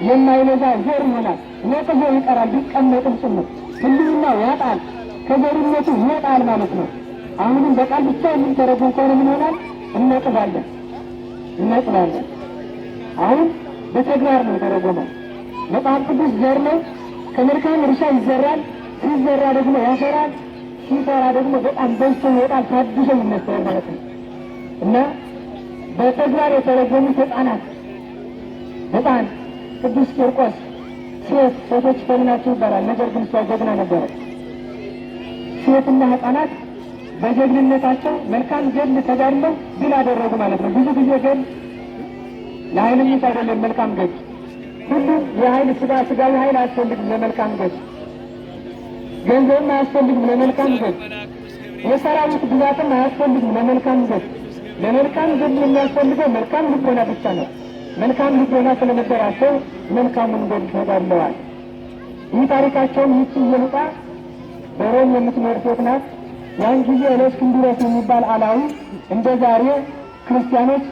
የማይነዛ ዘር ይሆናል። ነጥቦ ይቀራል፣ ቢቀመጥም ጭምር ህልውናው ያጣል፣ ከዘርነቱ ይወጣል ማለት ነው። አሁንም በቃል ብቻ የምንተረጉም ከሆነ ምን ይሆናል? እንነጥባለን። አሁን በተግባር ነው የተረጎመው። መጽሐፍ ቅዱስ ዘር ነው። ከመልካም እርሻ ይዘራል፣ ሲዘራ ደግሞ ያፈራል፣ ሲፈራ ደግሞ በጣም በዝቶ ይወጣል፣ ታድሶ ይነሳል ማለት ነው እና በተግባር የተረጎሙት ሕፃን ቅዱስ ቂርቆስ ሴቶች ፈሊናቸው ይባላል። ነገር ግን እሷ ጀግና ነበረች። ሴትና ሕፃናት በጀግንነታቸው መልካም ገድል ተጋድለው ድል አደረጉ ማለት ነው። ብዙ ጊዜ ገድል ለኃይለኞች አይደለም። መልካም ገድል ሁሉ የኃይል ስጋዊ ኃይል አያስፈልግም ለመልካም ገድል። ገንዘብም አያስፈልግም ለመልካም ገድል። የሰራዊት ብዛትም አያስፈልግም ለመልካም ገድል። ለመልካም ገድል የሚያስፈልገው መልካም ልቦና ብቻ ነው። መልካም ልቦና ስለነበራቸው መልካሙን ገድል ተጋድለዋል። ይህ ታሪካቸውም ይህች ኢየሉጣ በሮም የምትኖር ሴት ናት። ያን ጊዜ እለእስክንድሮስ የሚባል አላዊ እንደ ዛሬ ክርስቲያኖች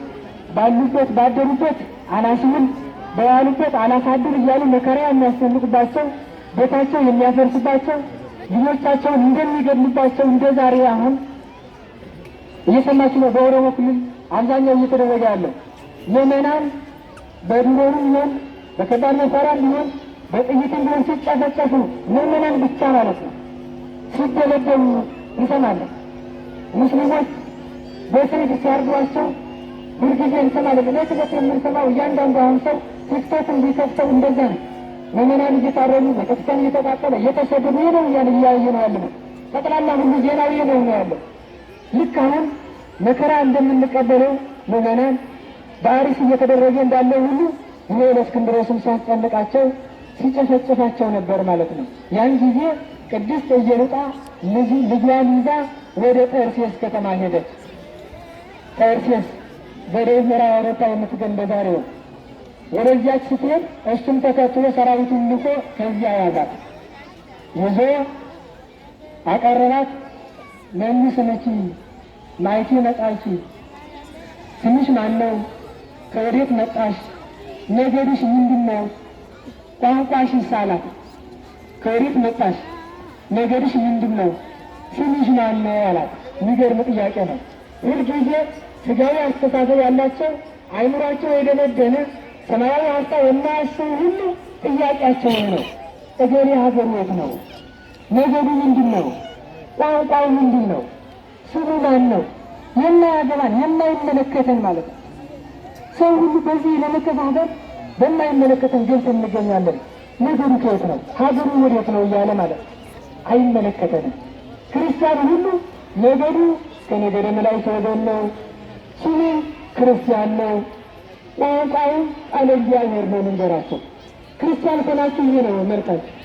ባሉበት ባደሩበት አላስውል በዋሉበት አላሳድር እያሉ መከራ የሚያስጨንቁባቸው፣ ቤታቸው የሚያፈርስባቸው፣ ልጆቻቸውን እንደሚገድሉባቸው እንደ ዛሬ አሁን እየሰማችሁ ነው። በኦሮሞ ክልል አብዛኛው እየተደረገ ያለው ምዕመናን በድሮንም ቢሆን በከባድ መሳሪያም ቢሆን በጥይትም ቢሆን ሲጨፈጨፉ ምዕመናን ብቻ ማለት ነው ሲደበደቡ እንሰማለን። ሙስሊሞች በስሪት ሲያርዷቸው ሁልጊዜ እንሰማለን። ለትበት የምንሰማው እያንዳንዱ አሁን ሰው ቲክቶክ እንዲከፍተው እንደዛ ነው። ምዕመናን እየታረሙ ቤተክርስቲያን እየተቃጠለ እየተሰደዱ ነው እያየ ነው ያለ ነው። ጠቅላላ ሁሉ ዜናዊ ነው ያለው። ልክ አሁን መከራ እንደምንቀበለው ምዕመናን በአሪስ እየተደረገ እንዳለ ሁሉ ይሄ እለእስክንድሮስም ሲያስጨንቃቸው ሲጨፈጭፋቸው ነበር ማለት ነው። ያን ጊዜ ቅድስት ኢየሉጣ ልጇን ይዛ ወደ ጠርሴስ ከተማ ሄደች። ጠርሴስ በደቡብ አውሮፓ የምትገኝ በዛሬው ወደዚያች ስትሄድ እሱም ተከትሎ ሰራዊቱን ልኮ ከዚያ ያዛት። ይዞ አቀረባት። መንስነቺ ማይቲ መጣቺ፣ ስምሽ ማን ነው? ከወዴት መጣሽ? ነገድሽ ምንድን ነው? ቋንቋሽ ይሳላት። ከወዴት መጣሽ? ነገድሽ ምንድን ነው? ስምሽ ማን ነው አላት። የሚገርም ጥያቄ ነው። ሁልጊዜ ስጋዊ አስተሳሰብ ያላቸው አይምሯቸው የደነደነ ሰማያዊ ሀሳብ የማያስቡ ሁሉ ጥያቄያቸው ነው። እገሌ ሀገሩ የት ነው? ነገዱ ምንድን ነው? ቋንቋው ምንድን ነው? ስሙ ማን ነው? የማያገባን የማይመለከተን ማለት ነው። ሰው ሁሉ በዚህ ለመከፋፈል በማይመለከተን ገብቶ እንገኛለን። ነገዱ ከየት ነው? ሀገሩ ወዴት ነው እያለ ማለት ነው። አይመለከተንም። ክርስቲያኑ ሁሉ ነገዱ ከነገደ መላእክት ወገን ነው። ስሙ ክርስቲያን ነው። ቋንቋው ቃለ እግዚአብሔር ነው። መንገራቸው ክርስቲያን ከናችሁ ይሄ ነው መልካችሁ።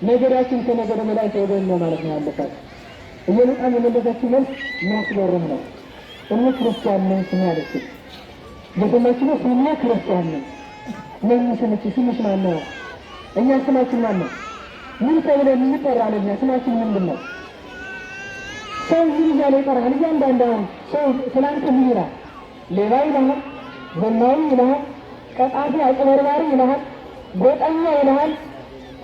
ነገዳችን ከነገደ መላእክት ወገን ነው ማለት ነው ያለበት። ኢየሉጣን የመለሰችው መልስ የሚያስገርም ነው። እኔ ክርስቲያን ነኝ ስሜ አለችኝ። ለሰማችሁ ነው ስሜ ክርስቲያን ነኝ። መንስነች ስምሽ ማን ነው? እኛ ስማችን ማን ነው? ምን ተብለን እንጠራለን? እኛ ስማችን ምንድን ነው? ሰው ምን እያለ ይጠራል? እያንዳንዳውን ሰው ስላንተ ምን ይላል? ሌባ ይልሃል፣ ዘማዊ ይልሃል፣ ቀጣፊ አጭበርባሪ ይልሃል፣ ጎጠኛ ይልሃል።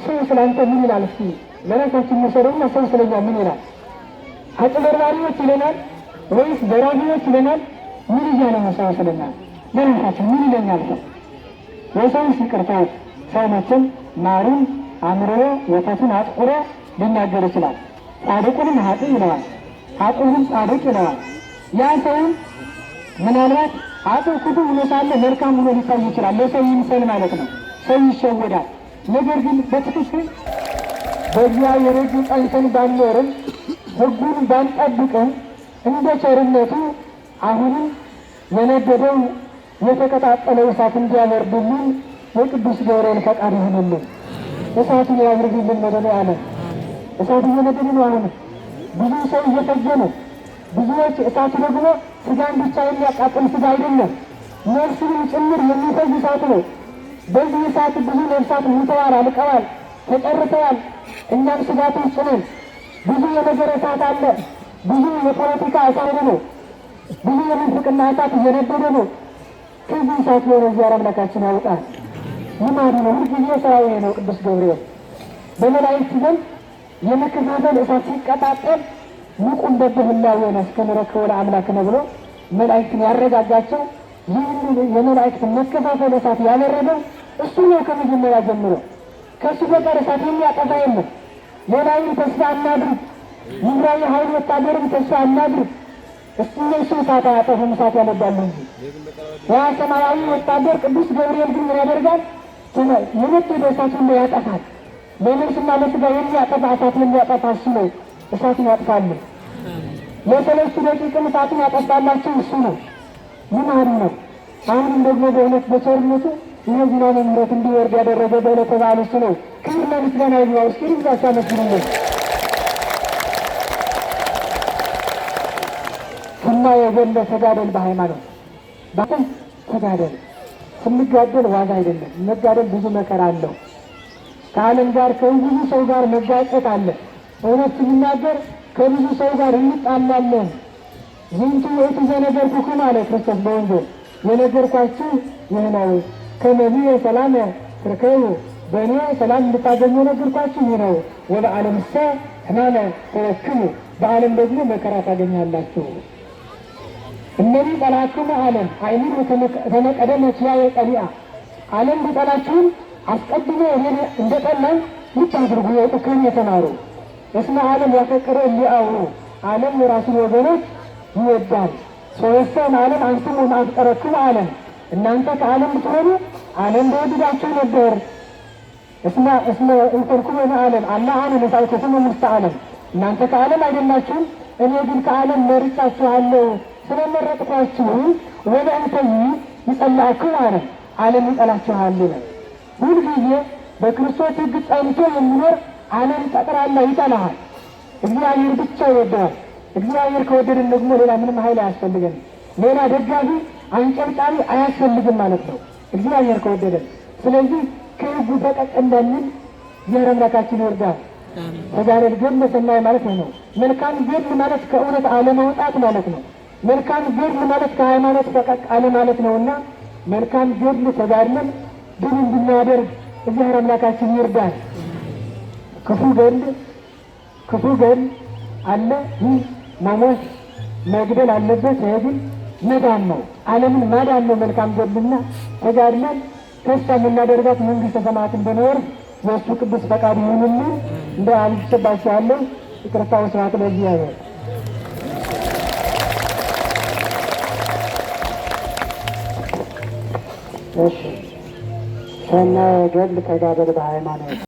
ሰው ስላንተ ምን ይላል? እስኪ ለራሳችን መሰረውና ሰው ስለኛ ምን ይላል? አጭበርባሪዎች ይለናል ወይስ ዘራፊዎች ይለናል? ምን እያለ ነው ሰው ስለኛ? ለራሳችን ምን ይለኛል? ሰው የሰውስ ይቅርታው ሰው መቼም ማሩን አምርሮ ወተቱን አጥቁሮ ሊናገር ይችላል። ጻድቁንም ኃጥእ ይለዋል፣ ኃጥኡንም ጻድቅ ይለዋል። ያ ሰውም ምናልባት ኃጥእ ክፉ ሆኖ ሳለ መልካም ሆኖ ሊታይ ይችላል። ለሰው ይምሰል ማለት ነው። ሰው ይሸወዳል። ነገር ግን በትክክል በእግዚአብሔር ሕግ ጸንተን ባንኖርም ሕጉን ባንጠብቅም እንደ ቸርነቱ አሁንም የነደደው የተቀጣጠለው እሳት እንዲያበርድልን የቅዱስ ገብርኤል ፈቃድ ይሁንልን። እሳቱን ያብርድልን መድኃኔዓለም። እሳቱ እየነደደ ነው። አሁን ብዙ ሰው እየፈጀ ነው። ብዙዎች እሳቱ ደግሞ ስጋን ብቻ የሚያቃጥል ስጋ አይደለም፣ ነፍስንም ጭምር የሚፈጅ እሳት ነው። በዚህ እሳት ብዙ ነፍሳት ሙተዋል፣ አልቀዋል፣ ተጨርሰዋል። እኛም ስጋት ውስጥ ነን። ብዙ የነገር እሳት አለ። ብዙ የፖለቲካ እሳት ነው። ብዙ የምንፍቅና እሳት እየነደደ ነው። ከዚህ እሳት የሆነ እግዚአብሔር አምላካችን ያውጣል። ልማዱ ነው፣ ሁልጊዜ ስራው ነው። ቅዱስ ገብርኤል በመላእክት ዘንድ የመከፋፈል እሳት ሲቀጣጠል ንቁ እንደብህላዌነ እስከንረክቦ ለአምላክነ ብሎ መላእክትን ያረጋጋቸው። ይህን የመላእክትን መከፋፈል እሳት ያበረደው እሱ ነው። ከመጀመሪያ ጀምሮ ከእሱ በቀር እሳት የሚያጠፋ የለም። ሌላውን ተስፋ እናድርግ፣ ምድራዊ ኃይል ወታደርን ተስፋ እናድርግ። እሱ እሳት አያጠፉም፣ እሳት ያነዳሉ እንጂ። ያ ሰማያዊ ወታደር ቅዱስ ገብርኤል ግን ምን ያደርጋል? የነደደ እሳት ሁሉ ያጠፋል። ለነፍስና ለሥጋ የሚያጠፋ እሳት የሚያጠፋ እሱ ነው። እሳትን ያጥፋልን። ለሰለስቱ ደቂቅም እሳትን ያጠፋላቸው እሱ ነው። ልማዱ ነው። አሁንም ደግሞ በእውነት በቸርነቱ እነዚህ ነው ምሕረት እንዲወርድ ያደረገ በዕለተ በዓሉ እሱ ነው። ክብርና ምስጋና ይግባው። እስኪ ይዛቻ መስሉልን እና የገለ ተጋደል በሃይማኖት ባተን ተጋደል። ስንጋደል ዋጋ አይደለም። መጋደል ብዙ መከራ አለው። ከዓለም ጋር ከብዙ ሰው ጋር መጋጨት አለ። እውነት ስንናገር ከብዙ ሰው ጋር እንጣላለን። ዝንቱ ውእቱ ዘነገርኩክሙ አለ ክርስቶስ በወንጌል። የነገርኳችሁ ይህ ነው። ከመብየ ሰላም ትርከቡ፣ በእኔ ሰላም እንድታገኙ ነገርኳችሁ ይህ ነው። ወበዓለምሰ ሕማመ ትረክቡ፣ በዓለም ደግሞ መከራ ታገኛላችሁ። እነዚህ ጠላትክሙ ዓለም አይኑን ተመቀደመ ኪያየ ቀሊአ፣ ዓለም ቢጠላችሁም አስቀድሞ እንደጠላኝ ልታድርጉ የጥቅም የተማሩ። እስመ ዓለም ያፈቅረ እሊአውሩ፣ ዓለም የራሱን ወገኖች ይወዳል። ሰወሰን ዓለም አንትሙ ማፍቀረክሙ ዓለም፣ እናንተ ከዓለም ብትሆኑ ዓለም በወደዳችሁ ነበር። እስመ እንተርኩሙ ዓለም አላ አነ ነሣእኩክሙ ውስተ ዓለም፣ እናንተ ከዓለም አይደላችሁም፣ እኔ ግን ከዓለም መርጫችኋለሁ። ስለመረጥኳችሁ ወበእንተይ ይጸልአክሙ ዓለም፣ ዓለም ይጠላችኋል ነው። ሁልጊዜ በክርስቶስ ሕግ ጸንቶ የሚኖር ዓለም ጠቅላላ ይጠላሃል። እግዚአብሔር ብቻ ይወደዋል። እግዚአብሔር ከወደድን ደግሞ ሌላ ምንም ኃይል አያስፈልገንም። ሌላ ደጋፊ አንጨብጫቢ አያስፈልግም ማለት ነው፣ እግዚአብሔር ከወደደን። ስለዚህ ከሕጉ ፈቀቅ እንዳንል እግዚአብሔር አምላካችን ይወርዳል። ተጋደል ገድለ ሰናይ ማለት ነው። መልካም ገድል ማለት ከእውነት አለመውጣት ማለት ነው። መልካም ገድል ማለት ከሃይማኖት ፈቀቅ አለ ማለት ነውና መልካም ገድል ተጋድለን ድል እንድናደርግ እግዚአብሔር አምላካችን ይርዳል። ክፉ ገድል አለ። ይህ መሞት መግደል አለበት። ይህ ግን መዳን ነው፣ ዓለምን ማዳን ነው። መልካም ገድልና ተጋድለን ተስፋ የምናደርጋት መንግሥተ ሰማያትን በመወርስ የእሱ ቅዱስ ፈቃድ ይሁንልን። እንደ አልሰባቸዋለሁ። ይቅርታው ስርዓት ለእግዚአብሔር። እሺ ሰናየ ገድል ተጋደል በሃይማኖት